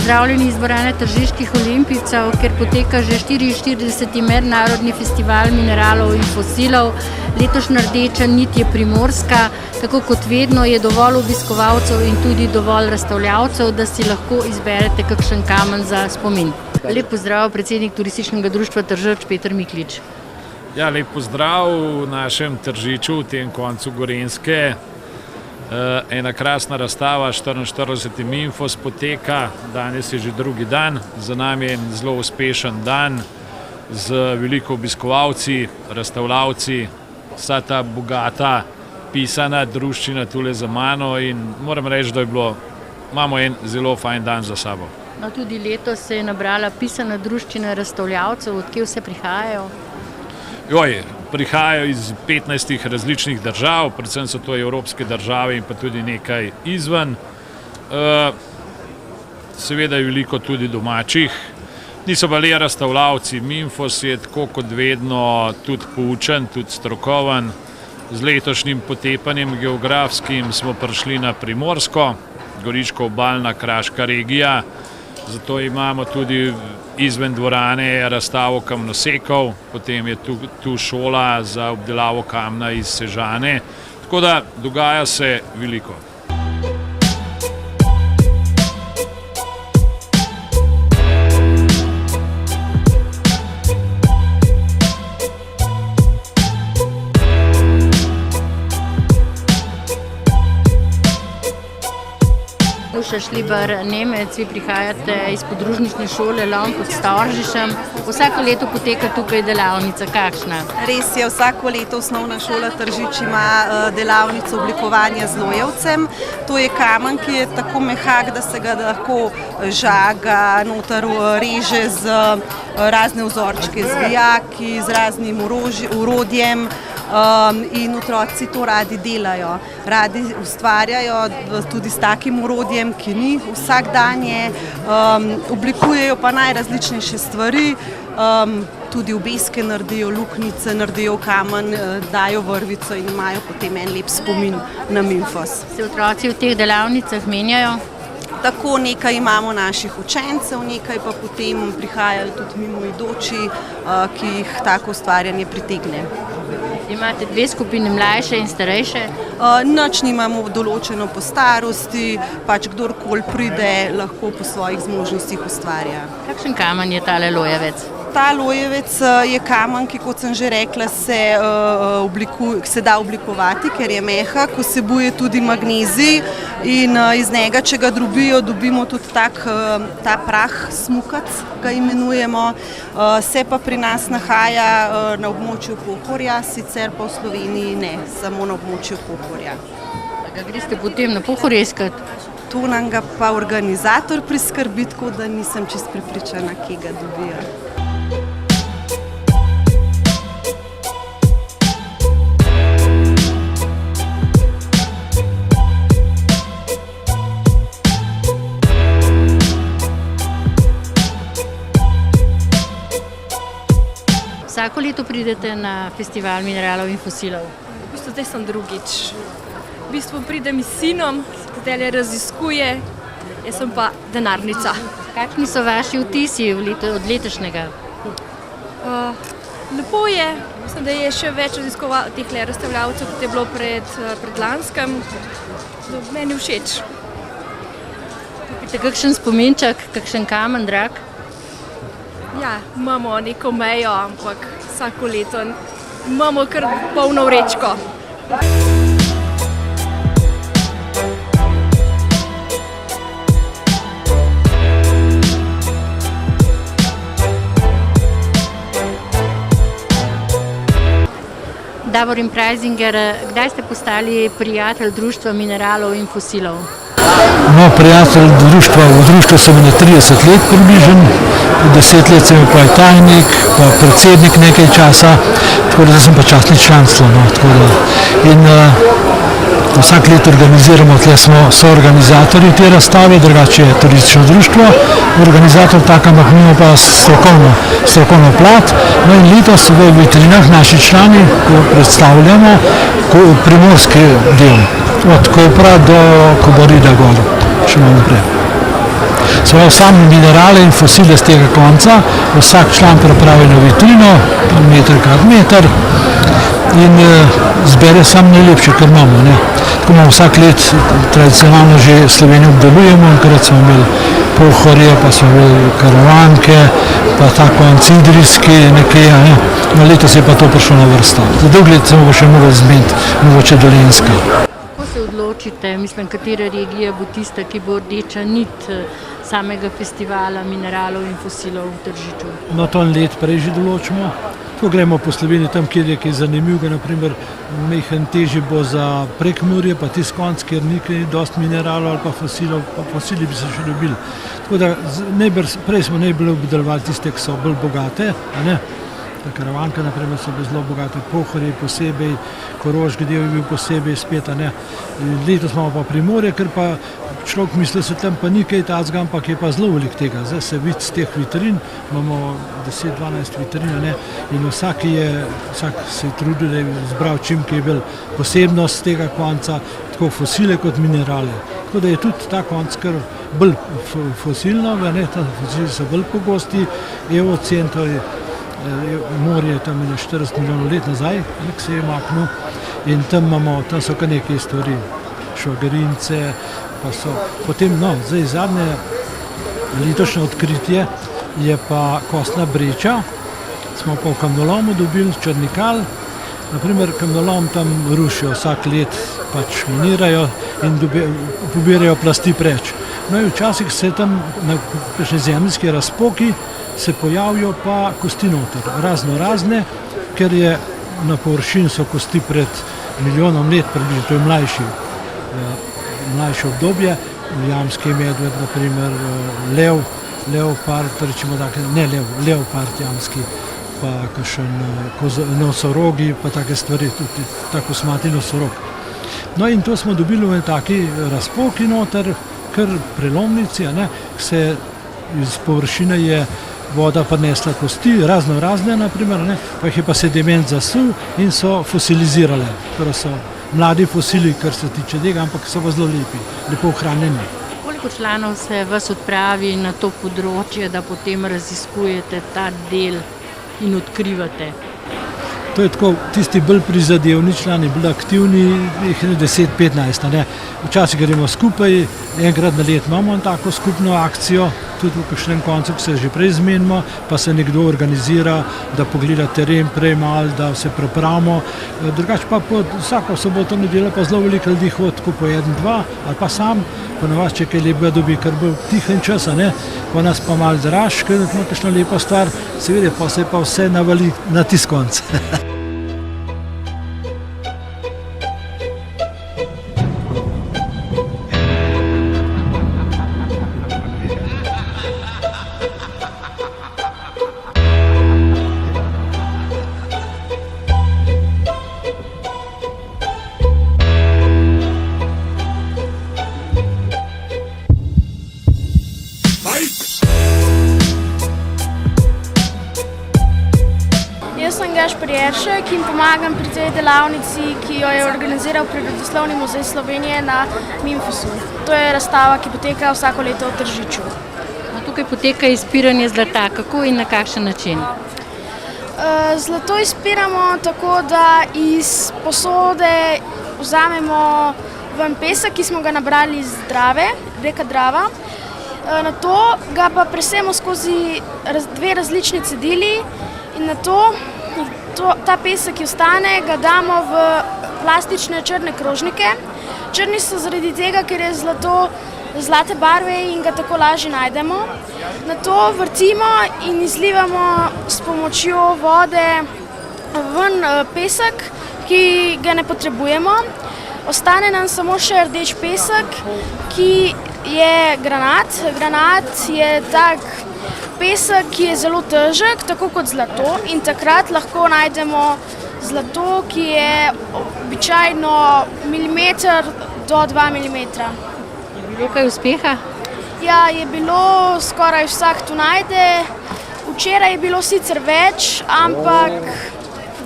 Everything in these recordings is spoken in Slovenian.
pozdravljeni iz dvorane Tržiških olimpijcev, kjer poteka že 44. mednarodni festival mineralov in fosilov. Letošnja rdeča nit je primorska, tako kot vedno je dovolj obiskovalcev in tudi dovolj razstavljavcev, da si lahko izberete kakšen kamen za spomin. Lep pozdrav, predsednik Turističnega društva Tržič, Peter Miklič. Ja, lep pozdrav v našem Tržiču, v tem koncu Gorenjske. Ena krasna razstava, 44. Minfos poteka, danes je že drugi dan, za nami je en zelo uspešen dan z veliko obiskovalci, razstavljavci, vsa ta bogata pisana druščina tule za mano in moram reči, da imamo en zelo fajn dan za sabo. No, tudi letos se je nabrala pisana druščina razstavljavcev, odkje vse prihajajo? Prihajajo iz 15 različnih držav, predvsem so to evropske države in pa tudi nekaj izven. Seveda je veliko tudi domačih. Niso pa le razstavljavci, Minfos je tako kot vedno tudi poučen, tudi strokoven. Z letošnjim potepanjem geografskim smo prišli na Primorsko, Goriško-obalna kraška regija, zato imamo tudi izven dvorane razstavo kamnosekov, potem je tu šola za obdelavo kamna iz Sežane, tako da dogaja se veliko. Nuša Šlibar-Nemec, vi prihajate iz podružnične šole Lom pod Storžišem. Vsako leto poteka tukaj delavnica. Kakšna? Res je, vsako leto osnovna šola Tržič ima delavnico oblikovanja z lojevcem. To je kamen, ki je tako mehak, da se ga lahko žaga, noter reže z razne vzorčke, z vijaki, z raznim orodjem. In otroci to radi delajo, radi ustvarjajo tudi s takim orodjem, ki ni vsakdanje, oblikujejo pa najrazličnejše stvari, tudi obeske naredijo, luknjice naredijo kamen, dajo vrvico in imajo potem en lep spomin na Minfos. Se otroci v teh delavnicah menjajo? Tako, nekaj imamo naših učencev, nekaj pa potem prihajajo tudi mimoidoči, ki jih tako ustvarjanje pritegne. Imate dve skupine, mlajše in starejše? Nič nimamo določeno po starosti, pač kdorkoli pride, lahko po svojih zmožnostih ustvarja. Kakšen kamen je tale lojevec? Ta lojevec je kamen, ki, kot sem že rekla, se da oblikovati, ker je mehak, vsebuje tudi magnezij in iz njega, če ga drobijo, dobimo tudi ta prah smukac, ga imenujemo. Se pa pri nas nahaja na območju Pohorja, sicer pa v Sloveniji ne, samo na območju Pohorja. Ga greste potem na Pohorje iskat? Tu nam ga pa organizator priskrbi, tako da nisem čisto prepričana, kje ga dobijo. Vsako leto pridete na festival mineralov in fosilov? V bistvu zdaj sem drugič. V bistvu pridem s sinom, zdaj raziskuje, jaz sem pa denarnica. Kakšni so vaši vtisi od letošnjega? Lepo je, mislim, da je še več teh razstavljavcev, kot je bilo pred lanskem. Meni všeč. Kupite kakšen spominček, kakšen kamen drag? Ja, imamo neko mejo, ampak vsako leto imamo kar polno vrečko. Davorin Preisinger, kdaj ste postali prijatelj društva mineralov in fosilov? No, prijatelj društva, v društvu sem na 30 let približen, 10 let sem pa tajnik, pa predsednik nekaj časa, tako da sem pa častni članstvo. In vsak let organiziramo, tle smo soorganizatorji te razstave, drugače je turistično društvo, organizator tak, ampak imamo pa strokovno plat. No in letos v vitrinah naši člani predstavljamo primorski del, od Kopra do Kobarida gor, še malo naprej. Samo same minerale in fosile z tega konca, vsak član pripravi na vitrino, meter krat meter in zbere samo najlepše, kar imamo. Tako imamo vsak let, tradicionalno že Slovenijo obdelujemo, enkrat smo imeli pohorje, pa smo imeli karavanke, pa ta konc idrijski nekje, na letos je pa to prišlo na vrsto. Za dolg let se bomo še morali zmeniti, mogoče Dolenjska. Kako se odločite, mislim, katera regija bo tista, ki bo rdeča nit samega festivala mineralov in fosilov v Tržiču? No, to let prej že določimo. Ko gremo po Sloveniji, tam, kjer je kaj zanimivega, naprimer mehen težji bo za Prekmurje, pa tisti konc, kjer ni kaj dosti mineralov ali pa fosilov, pa fosili bi se še dobili. Tako da prej smo najbolj obdelovali tiste, ki so bolj bogate, a ne? Ta karavanka, naprimer, so bile zelo bogate, Pohorje posebej, Koroški del je bil posebej spet, a ne. Letos imamo pa Primorje, ker pa človek misli, da se tam pa ni kaj tazga, ampak je pa zelo veliko tega. Zdaj se vidi z teh vitrin, imamo 10-12 vitrin, a ne, in vsak se je trudil, da je zbral čim kaj bolj posebnost tega konca, tako fosile kot minerale. Tako da je tudi ta konc kar bolj fosilno, ne, ta fosili so bolj pogosti, Eocen, to je morje tam je 40 milijonov let nazaj, nek se je maknil in tam so kar nekaj stvari, švagrince, pa so potem, zdaj zadnje letošnje odkritje je pa kostna breča, smo pa v kamnolomu dobili Črnikal, naprimer kamnolom tam rušijo vsak let, pač minirajo in pobirajo plasti preč. No in včasih se tam na zemljski razpoki se pojavijo pa kosti noter, razne, ker je na površini so kosti pred milijonom let, približno, to je mlajše obdobje, jamski medved, naprimer leopard, rečemo tako, ne leopard jamski, pa kakšen nosorogi, pa take stvari, tudi tako smati nosorog. No in to smo dobili v taki razpoki noter, kar prelomnici, se iz površine je voda prinesla kosti, razne, naprimer, pa jih je pa sediment zasul in so fosilizirale. Torej so mladi fosili, kar se tiče tega, ampak so pa zelo lepo ohranjeni. Koliko članov se vas odpravi na to področje, da potem raziskujete ta del in odkrivate? To je tako, tisti bolj prizadevni člani, bolj aktivni, jih je 10-15. Včasih gremo skupaj, enkrat na let imamo tako skupno akcijo, tudi v kakšnem koncu, ki se že prej zmenimo, pa se nekdo organizira, da pogleda teren prej malo, da se pripravimo. Drugače pa vsako soboto, nedeljo pa zelo veliko ljudi hodi tako po 1-2 ali pa sam, ponavadi če kaj lepega dobi, kar bo tihen čas, pa nas pa malo draž, ker je kakšna lepa stvar, seveda pa se pa vse navali na tisti konc. Jaz sem Gašper Jeršek in pomagam pri tej delavnici, ki jo je organiziral Prirodoslovni muzej Slovenije na Mimfosu. To je razstava, ki poteka vsako leto v Tržiču. Tukaj poteka izpiranje zlata. Kako in na kakšen način? Zlato izpiramo tako, da iz posode vzamemo ven pesek, ki smo ga nabrali iz Drave, reka Drava. Nato ga pa presemo skozi dve različni cedili in nato ta pesek, ki ostane, ga damo v plastične črne krožnike. Črni so zaradi tega, ker je zlato zlate barve in ga tako lažje najdemo. Nato vrtimo in izlivamo s pomočjo vode ven pesek, ki ga ne potrebujemo. Ostane nam samo še rdeč pesek, ki je granat. Granat je tak pesek, ki je zelo težek, tako kot zlato, in takrat lahko najdemo zlato, ki je običajno milimeter do 2 milimetra. Je bilo kaj uspeha? Ja, je bilo, skoraj vsak tu najde. Včeraj je bilo sicer več, ampak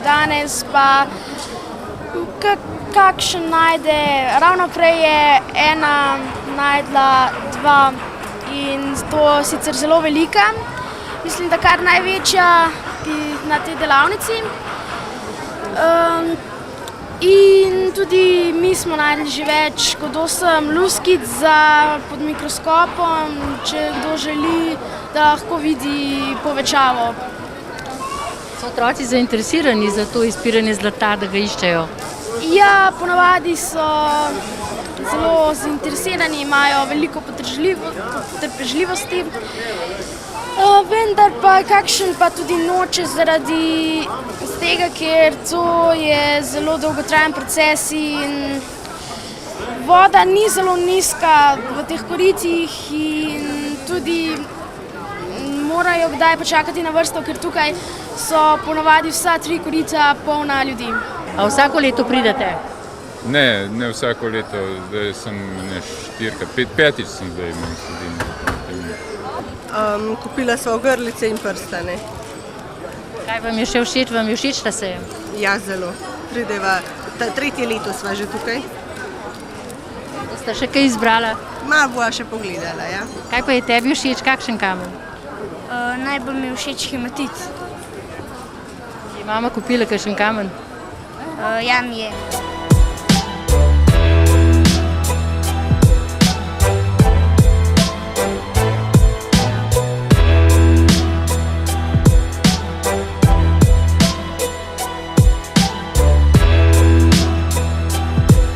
danes pa kakšen najde. Ravno prej je ena najdla 2 in to sicer zelo velika. Mislim, da kar največja na tej delavnici. In tudi mi smo našli že več kot 8 luskic pod mikroskopom, če kdo želi, da lahko vidi povečavo. So otroci zainteresirani za to izpiranje zlata, da ga iščejo? Ja, ponavadi so zelo zainteresirani, imajo veliko potrpežljivosti, vendar pa kakšen pa tudi noče zaradi tega, ker to je zelo dolgotrajen proces in voda ni zelo nizka v teh koritih in tudi morajo kdaj počakati na vrsto, ker tukaj so ponavadi vsa 3 korita polna ljudi. A vsako leto pridete? Ne vsako leto, zdaj sem petič sem zdaj sedim. Kupila sva ogrlice in prstane. Kaj vam je še všeč? Vam je všeč ta sejem? Ja, zelo. Prideva, 3. leto sva že tukaj. Ste še kaj izbrala? Malo bova še pogledala, ja. Kaj pa je tebi všeč? Kakšen kamen? Najbolj mi je všeč hematit. Je mama kupila kakšen kamen? Ja, mi je.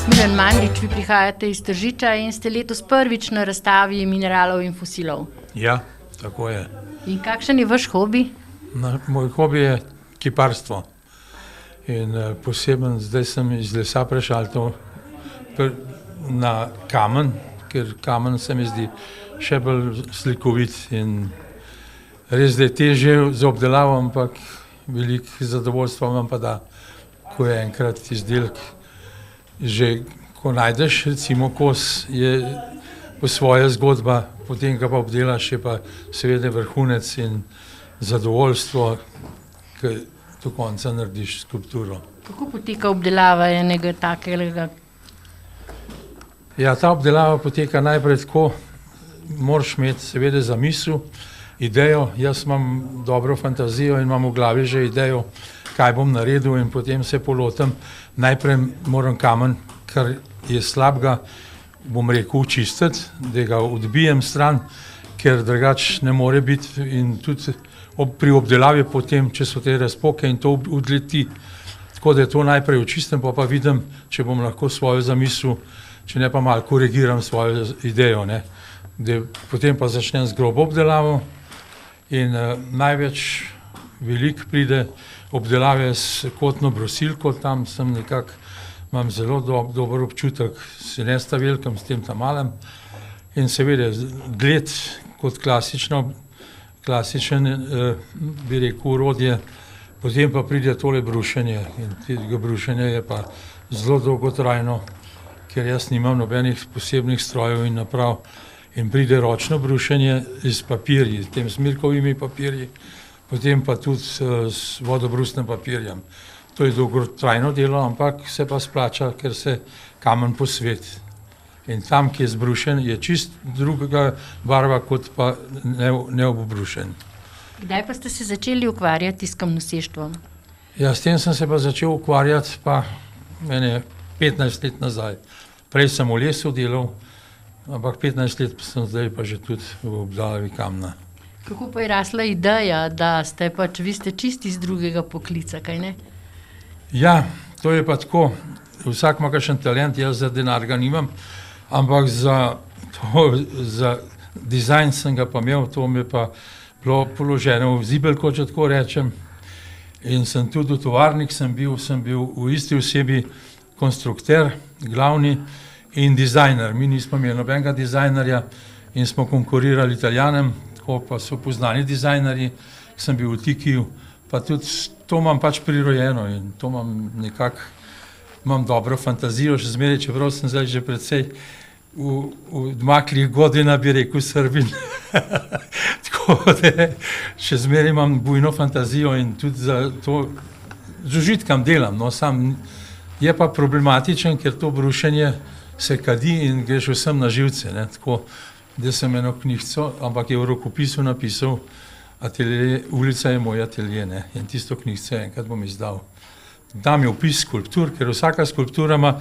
Milan Mandič, vi prihajate iz Tržiča in ste letos prvič na razstavi mineralov in fosilov. Ja, tako je. In kakšen je vaš hobi? Moj hobi je kiparstvo. In poseben zdaj sem iz lesa prešaltal na kamen, ker kamen se mi zdi še bolj slikovit in res, da je težje za obdelavo, ampak veliko zadovoljstva vam pa da, ko je enkrat izdelek. Že ko najdeš recimo kos, je po svoja zgodba, potem ga pa obdelaš, je pa seveda vrhunec in zadovoljstvo, ko do konca narediš skulpturo. Kako poteka obdelava enega takega? Ja, ta obdelava poteka najprej tako, moraš imeti seveda zamisel, idejo, jaz imam dobro fantazijo in imam v glavi že idejo, kaj bom naredil in potem se polotem. Najprej moram kamen, kar je slabega, bom rekel, očistiti, da ga odbijem stran, ker drugač ne more biti in tudi pri obdelavi potem, če so te razpoke in to odleti. Tako da je to najprej očistim, pa vidim, če bom lahko svojo zamisel, če ne pa malo korigiram svojo idejo, ne. Potem pa začnem z grobo obdelavo in največ veliko pride obdelave s kotno brosilko, tam sem nekako, imam zelo dober občutek, se ne stavilkam s tem tam malem in seveda gled kot klasičen, bi rekel, orodje, potem pa pride tole brušenje in tega brušenja je pa zelo dolgotrajno, ker jaz nimam nobenih posebnih strojev in naprav in pride ročno brušenje iz papirji, s tem smirkovimi papirji, potem pa tudi s vodobrusnim papirjem. To je dolgotrajno delo, ampak se pa splača, ker se kamen posveti. In tam, ki je zbrušen, je čist drugega barva, kot pa neobrušen. Kdaj pa ste se začeli ukvarjati s kamnoseštvom? Ja, s tem sem se pa začel ukvarjati pa 15 let nazaj. Prej sem v lesu delal, ampak 15 let sem zdaj pa že tudi v obdelavi kamna. Kako pa je rasla ideja, da ste pač, vi ste čisti iz drugega poklica, kaj ne? Ja, to je pa tako, vsak ima kakšen talent, jaz za denar ga nimam, ampak za dizajn sem ga pa imel, to mi je pa bilo položeno v zibelko, če tako rečem. In sem tudi v tovarnik sem bil v isti osebi konstrukter, glavni in dizajner. Mi nismo imeli nobenega dizajnerja in smo konkurirali Italijanem, tako pa so poznani dizajnerji, sem bil v Tikiju, pa tudi to imam pač prirojeno in to imam nekako, imam dobro fantazijo, še zmeraj, čeprav sem zdaj že precej v dmaklih godina, bi rekel, Srbin. Tako da še zmeraj imam bujno fantazijo in tudi za to z užitkam delam, no, sam je pa problematičen, ker to brušenje se kadi in greš vsem na živce, ne, tako da sem eno knjižico, ampak je v rokopisu napisal atelje, ulica je moj atelje, ne? In tisto knjižico enkrat bom izdal. Tam je opis skulptur, ker vsaka skulptura ima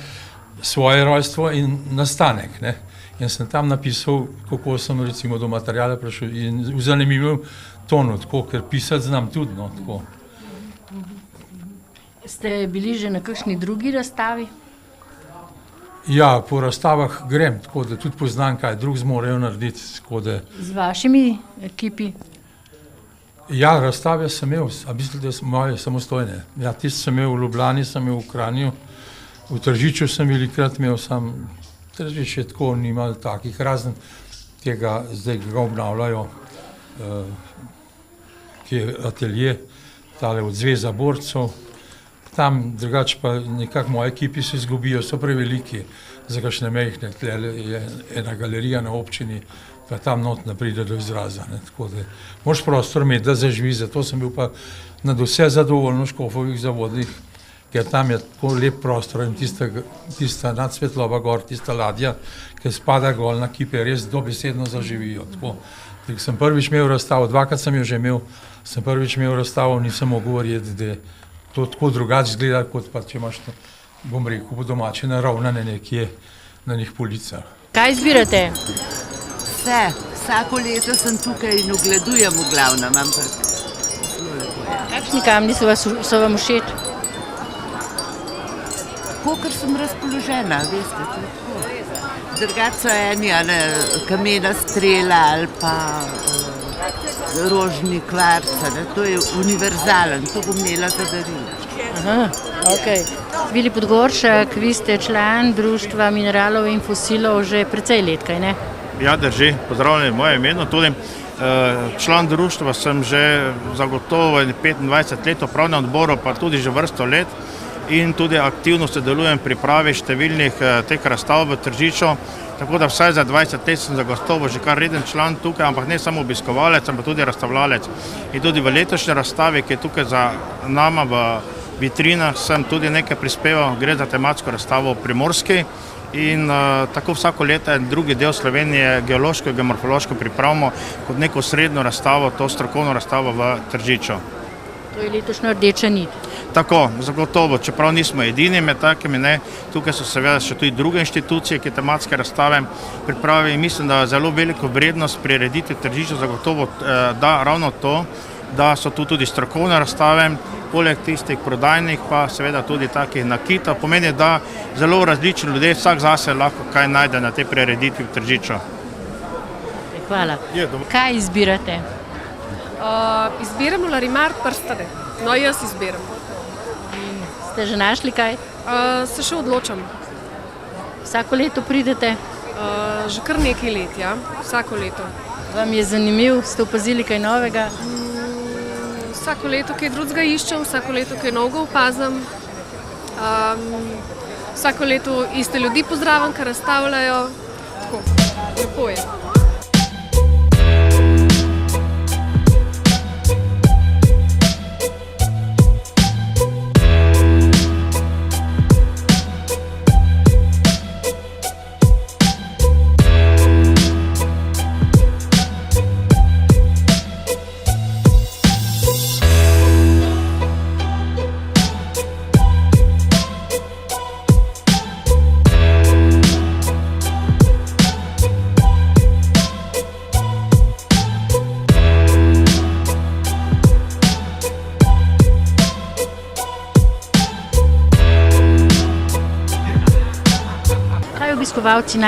svoje rojstvo in nastanek, ne? In sem tam napisal, kako sem recimo do materijala prišel in v zanimivem tonu, tako, ker pisati znam tudi, no, tako. Ste bili že na kakšni drugi razstavi? Ja, po razstavah grem, tako da tudi poznam, kaj drug zmorejo narediti, tako da. Z vašimi ekipi? Ja, razstave sem imel, a mislite, da so moje samostojne. Ja, tisto sem imel v Ljubljani, sem imel v Kranju, v Tržiču sem velikrat imel, sam Tržič je tako, nima takih razen tega, zdaj ga obnavljajo, ki je atelje, tale od Zveza borcev. Tam drugače pa nekako moje ekipi se izgubijo, so preveliki za kakšne mejhne, tle je ena galerija na občini, pa tam not ne pride do izraza, ne, tako da moraš prostor imeti, da zaživi, zato sem bil pa nad vse zadovoljno v Škofovih zavodih, ker tam je tako lep prostor in tista nadsvetloba gor, tista ladja, ki spada gol na kipe, res dobesedno zaživijo, tako. Tako sem prvič imel razstavo, dvakrat sem jo že imel, sem prvič imel razstavo, nisem mogel verjeti, da to tako drugače izgleda, kot pa če imaš, bom rekel, po domače naravnane nekje na njih policah. Kaj izbirate? Vse, vsako leto sem tukaj in ogledujem v glavnem, ampak zelo lepo je. Kakšni kamni so vam všeč? Tako, ker sem razpoložena, veste, to je tako. Drugače so eni, kamena strela ali pa rožni kvarc, to je univerzalen, to bom imela za darilo. Aha, okej. Vili Podgoršek, vi ste član Društva mineralov in fosilov že precej let, kaj ne? Ja, drži, pozdravljeni v mojem imenu tudi. Član društva sem že zagotovo 25 let v upravnem odboru, pa tudi že vrsto let in tudi aktivno sodelujem pri pripravi številnih teh razstav v Tržiču, tako da vsaj za 20 let sem zagotovo že kar reden član tukaj, ampak ne samo obiskovalec, ampak tudi razstavljalec. In tudi v letošnji razstavi, ki je tukaj za nama v vitrinah, sem tudi nekaj prispeval, gre za tematsko razstavo v Primorski. In tako vsako leto drugi del Slovenije geološko in geomorfološko pripravimo kot neko srednjo razstavo, to strokovno razstavo v Tržiču. To je letošnja rdeča nit. Tako, zagotovo, čeprav nismo edini med takimi, ne, tukaj so seveda še tudi druge inštitucije, ki tematske razstave pripravijo in mislim, da zelo veliko vrednost prirediti v Tržiču zagotovo da ravno to, da so tu tudi strokovne razstave, poleg tistih prodajnih pa seveda tudi takih nakitov, pomeni, da zelo različni ljudje vsak zase lahko kaj najde na tej prireditvi v Tržiču. Hvala. Kaj izbirate? Izbiramo Larimar prstane. No, jaz izbiram. Ste že našli kaj? Se še odločam. Vsako leto pridete? Že kar nekaj let, ja. Vsako leto. Vam je zanimiv? Ste opazili kaj novega? Vsako leto kaj drugega iščem, vsako leto kaj novega opazim. Vsako leto iste ljudi pozdravim, kar razstavljajo. Tako, lepo je. Obiskovalci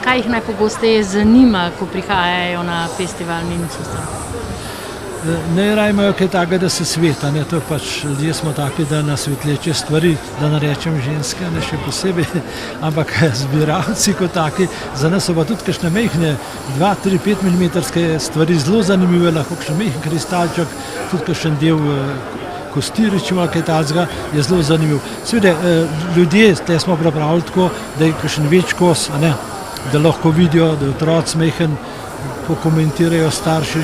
kaj jih najpogosteje zanima, ko prihajajo na festival Mimcosa? Najraje imajo kaj takega, da se sveta, ne, to pač ljudje smo taki, da nas svetleče stvari, da ne rečem ženske, ne še posebej, ampak zbiralci kot taki, za nas so pa tudi kakšne mehne 2, 3, 5 mm stvari zelo zanimive, lahko kakšen mehen kristalček, tudi kakšen del kosti, rečemo, kaj takega, je zelo zanimiv. Seveda, ljudje, te smo pripravili tako, da je kakšen več kos, da lahko vidijo, da je otroci mehen, pokomentirajo starši,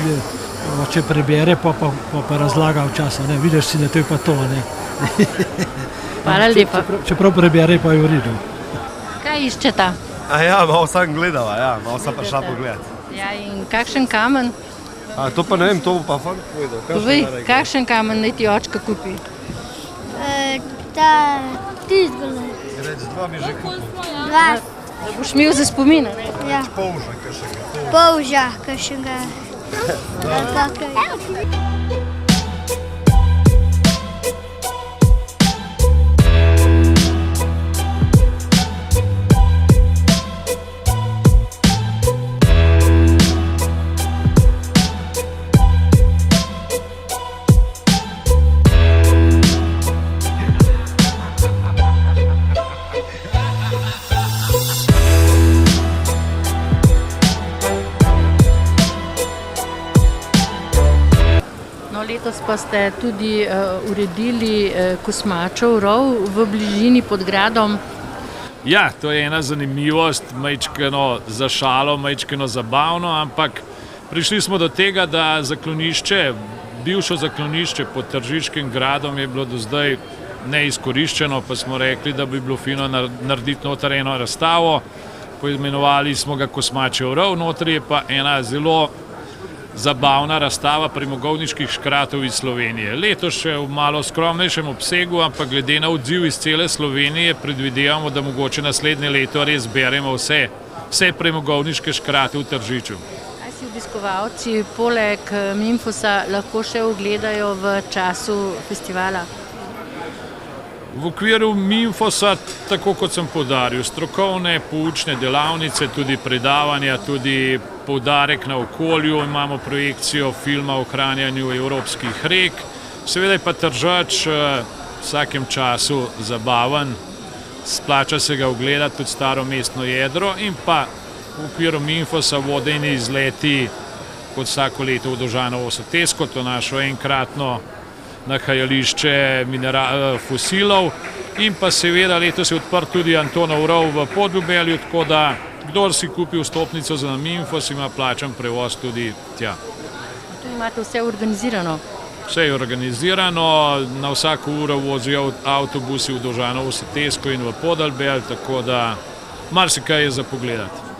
oče prebere, pa razlaga včasih, vidiš si, da to je pa to. Hvala lepa. Čeprav prebere, pa je v redu. Kaj iščeta? Ja, malo sam gledala, ja, malo sem prišla pogledat. Ja, in kakšen kamen? To pa ne vem, to bo pa fant povedal. Povej, kakšen kamen naj ti očka kupi? Tizgole. Reč, 2 mi že kupil. 2. Da boš imel za spomine. Ja. Polža, kakšnega. Polža, kakšnega. Letos pa ste tudi uredili Kosmačev rov v bližini pod gradom. Ja, to je ena zanimivost, majčkeno za šalo, majčkeno zabavno, ampak prišli smo do tega, da zaklonišče, bivšo zaklonišče pod Tržiškim gradom je bilo do zdaj neizkoriščeno, pa smo rekli, da bi bilo fino narediti noter eno razstavo. Poimenovali smo ga Kosmačev rov, notri je pa ena zelo zabavna razstava premogovniških škratov iz Slovenije. Letos še v malo skromnejšem obsegu, ampak glede na odziv iz cele Slovenije predvidevamo, da mogoče naslednje leto res beremo vse premogovniške škrate v Tržiču. Kaj si obiskovalci poleg Mimfosa lahko še ogledajo v času festivala? V okviru Mimfosa, tako kot sem poudaril, strokovne, poučne delavnice, tudi predavanja, tudi poudarek na okolju, imamo projekcijo filma o ohranjanju evropskih rek. Seveda je pa Tržač v vsakem času zabaven, splača se ga ogledati tudi staro mestno jedro in pa v okviru Mimfosa vodeni izleti kot vsako leto v Dovžanovo sotesko, to našo enkratno nahajališče fosilov in pa seveda letos je odprt tudi Antonov rov v Podljubelju, tako da kdor si kupi vstopnico za Mimfos, ima plačan prevoz tudi tja. Tu imate vse organizirano? Vse je organizirano, na vsako uro vozijo avtobusi v Dovžanovo sotesko in v Podljubelj, tako da marsikaj je za pogledati.